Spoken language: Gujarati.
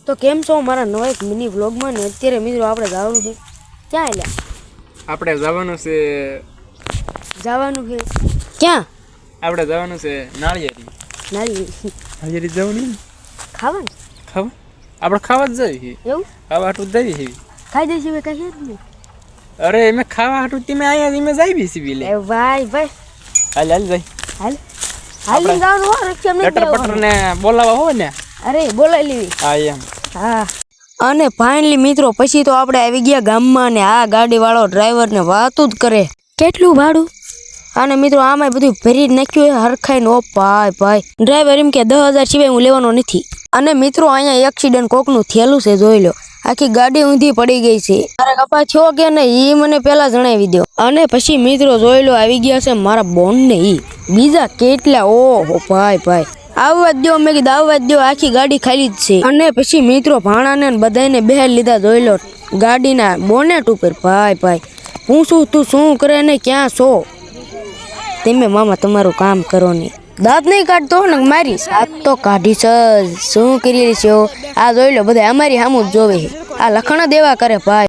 તો કેમ છો મારા નવા એક મિની વ્લોગમાં ને અત્યારે મિત્રો આપણે જવાનું છે ક્યાં એલા આપણે જવાનું છે ક્યાં આપણે જવાનું છે નાળિયેરી નાળિયેરી જવાનું ખાવાનું ખાવા આપણે ખાવા જ જઈએ એવું ખાવા હાટું જ જઈએ ખાઈ દઈશું કઈ છે જ નહીં અરે એમે ખાવા હાટું તમે અહીંયા એમે જઈ છીએ લે એ ભાઈ હાલ હાલ જઈ હાલ હાલ જવાનું હો રક્ષા નહીં લટર પટર ને બોલાવા હોય ને અરે બોલાવી લેવી હા એમ હા અને ફાઇનલી મિત્રો પછી તો આપણે આવી ગયા ગામમાં ને આ ગાડીવાળો ડ્રાઈવરને વાતું જ કરે કેટલું ભાડું અને મિત્રો આમાં બધું ભરી જ નાખ્યું હરખાઈને ઓ ભાઈ ડ્રાઈવર એમ કે 10,000 સિવાય હું લેવાનો નથી અને મિત્રો અહીંયા એક્સિડન્ટ કોકનું થયેલું છે જોઈ લો આખી ગાડી ઊંધી પડી ગઈ છે મારા કપા છો કે નહીં એ મને પેલા જણાવી દો અને પછી મિત્રો જોઈ લો આવી ગયા છે મારા બોન ને ઈ બીજા કેટલા ઓહો ભાઈ આવવા દો મેં કીધું આવવા દો આખી ગાડી ખાલી જ છે અને પછી મિત્રો ભાણાને બધાને બેહાર લીધા જોઈ લો ગાડીના બોનેટ ઉપર ભાઈ પૂછું તું શું કરે ને ક્યાં છો તમે મામા તમારું કામ કરો નહીં દાંત નહીં કાઢતો ને મારી સાત તો કાઢી છે શું કરી છો આ જોઈ લો બધા અમારી સામું જ જોવે આ લખણ દેવા કરે ભાઈ